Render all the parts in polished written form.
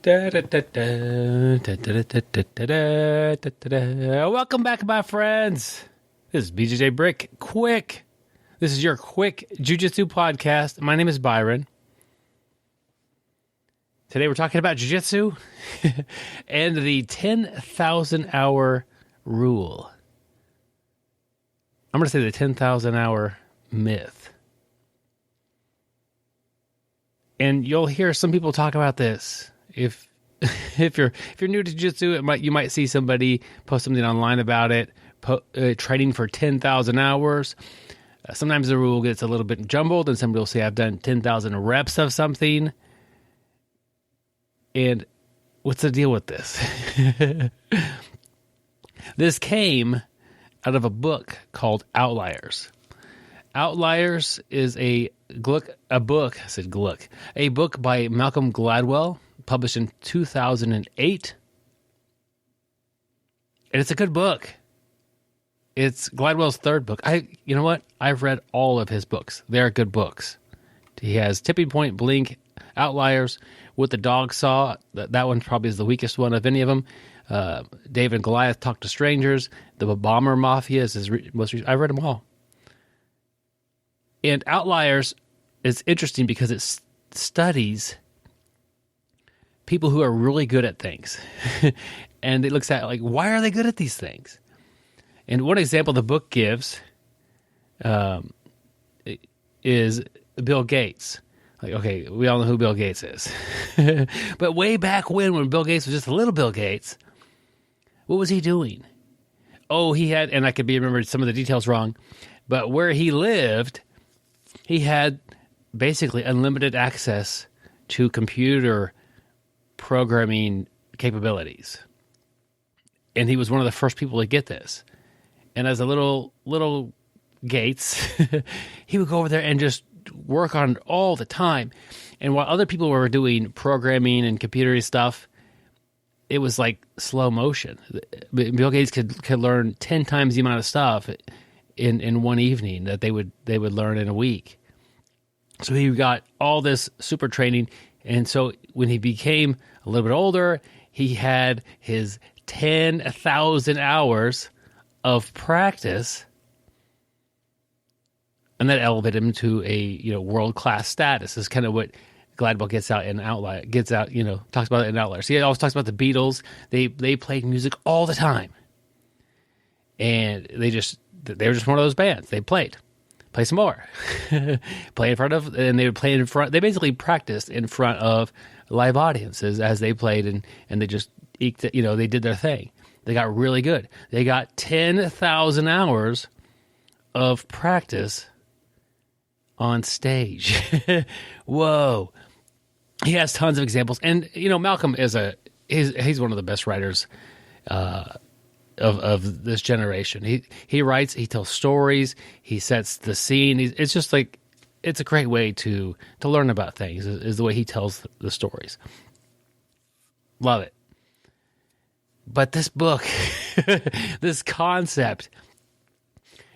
Welcome back, my friends. This is BjjBrick. Quick. This is your quick Jiu-Jitsu podcast. My name is Byron. Today we're talking about Jiu-Jitsu and the 10,000 hour rule. I'm going to say the 10,000 hour myth. And you'll hear some people talk about this. If you're new to jiu-jitsu, you might see somebody post something online about it, training for 10,000 hours. Sometimes the rule gets a little bit jumbled, and somebody will say, I've done 10,000 reps of something. And what's the deal with this? This came out of a book called Outliers. Outliers is a book by Malcolm Gladwell, published in 2008. And it's a good book. It's Gladwell's third book. You know what? I've read all of his books. They're good books. He has Tipping Point, Blink, Outliers, What the Dog Saw. That one probably is the weakest one of any of them. David and Goliath, Talk to Strangers. The Bomber Mafia is his most recent. I've read them all. And Outliers is interesting because it studies people who are really good at things. And it looks at, like, why are they good at these things? And one example the book gives is Bill Gates. Like, okay, we all know who Bill Gates is. But way back when Bill Gates was just a little Bill Gates, what was he doing? Oh, he had, and I could remember some of the details wrong, but where he lived, he had basically unlimited access to computer programming capabilities. And he was one of the first people to get this. And as a little Gates, he would go over there and just work on it all the time. And while other people were doing programming and computer stuff, it was like slow motion. Bill Gates could learn 10 times the amount of stuff in one evening that they would learn in a week. So he got all this super training. And so when he became a little bit older, he had his 10,000 hours of practice, and that elevated him to a world-class status. This is kind of what Gladwell talks about it in Outliers. He always talks about the Beatles. They played music all the time, and they were just one of those bands. They play some more, play in front of, and they would play in front. They basically practiced in front of live audiences as they played, and they just eked it, they did their thing. They got really good. They got 10,000 hours of practice on stage. Whoa. He has tons of examples. And, Malcolm he's one of the best writers of this generation. He writes, he tells stories, he sets the scene. It's just like, it's a great way to learn about things, is the way he tells the stories. Love it. But this book, this concept,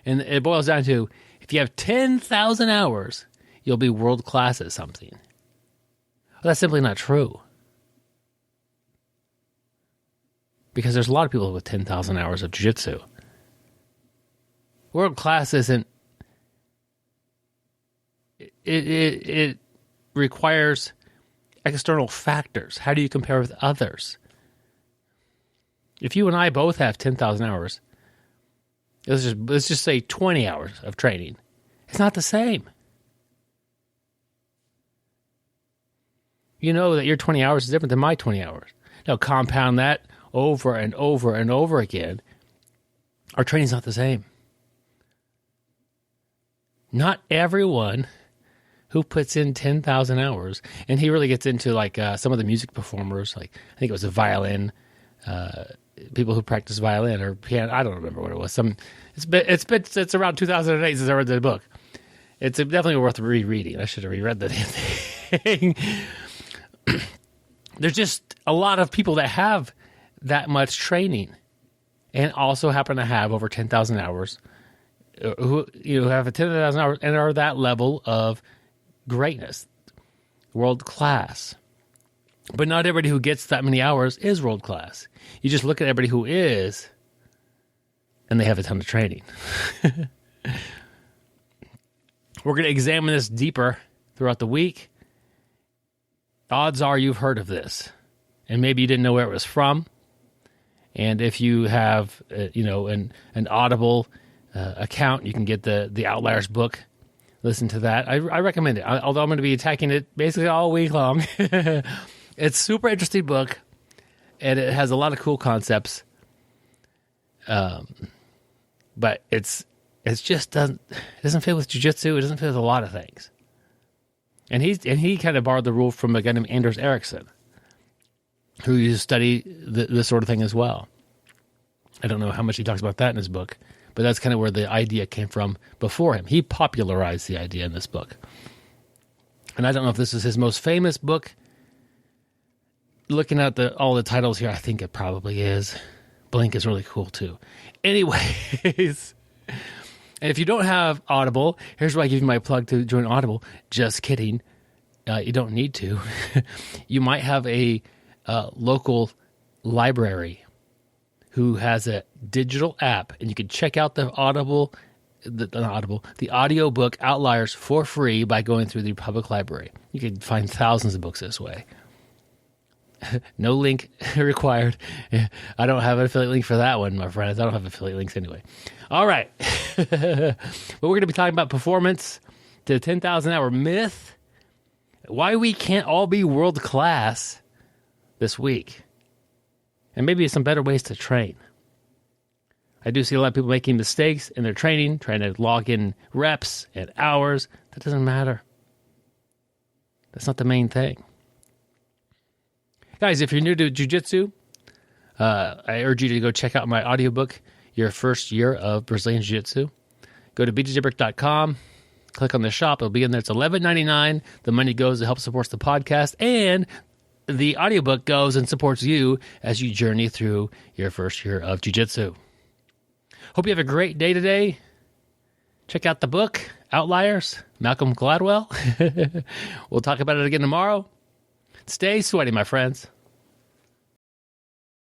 and it boils down to, if you have 10,000 hours, you'll be world-class at something. Well, that's simply not true. Because there's a lot of people with 10,000 hours of jiu-jitsu. World-class isn't... It requires external factors. How do you compare with others? If you and I both have 10,000 hours, let's just say 20 hours of training, it's not the same. You know that your 20 hours is different than my 20 hours. Now compound that over and over and over again. Our training's not the same. Not everyone who puts in 10,000 hours, and he really gets into like some of the music performers, like I think it was a violin, people who practice violin or piano. I don't remember what it was. It's around 2008 since I read the book. It's definitely worth rereading. I should have reread the damn thing. There's just a lot of people that have that much training and also happen to have over 10,000 hours, who have 10,000 hours and are that level of greatness, world class. But not everybody who gets that many hours is world class. You just look at everybody who is, and they have a ton of training. We're going to examine this deeper throughout the week. Odds are you've heard of this, and maybe you didn't know where it was from. And if you have, an Audible account, you can get the Outliers book. Listen to that. I recommend it, although I'm going to be attacking it basically all week long. It's a super interesting book, and it has a lot of cool concepts. But it just doesn't fit with jiu-jitsu. It doesn't fit with a lot of things. And he kind of borrowed the rule from a guy named Anders Ericsson, who used to study this sort of thing as well. I don't know how much he talks about that in his book, but that's kind of where the idea came from before him. He popularized the idea in this book. And I don't know if this is his most famous book. Looking at all the titles here, I think it probably is. Blink is really cool too. Anyways, if you don't have Audible, here's where I give you my plug to join Audible. Just kidding. You don't need to. You might have a local library who has a digital app, and you can check out the the audiobook Outliers for free by going through the public library. You can find thousands of books this way. No link required. I don't have an affiliate link for that one, my friends. I don't have affiliate links anyway. All right. But we're going to be talking about performance to the 10,000 hour myth, why we can't all be world class this week, and maybe some better ways to train. I do see a lot of people making mistakes in their training, trying to log in reps and hours. That doesn't matter. That's not the main thing. Guys, if you're new to jiu-jitsu, I urge you to go check out my audiobook, Your First Year of Brazilian Jiu-Jitsu. Go to BjjBrick.com, click on the shop. It'll be in there. It's $11.99. The money goes to help support the podcast, and the audiobook goes and supports you as you journey through your first year of jiu-jitsu. Hope you have a great day today. Check out the book, Outliers, Malcolm Gladwell. We'll talk about it again tomorrow. Stay sweaty, my friends.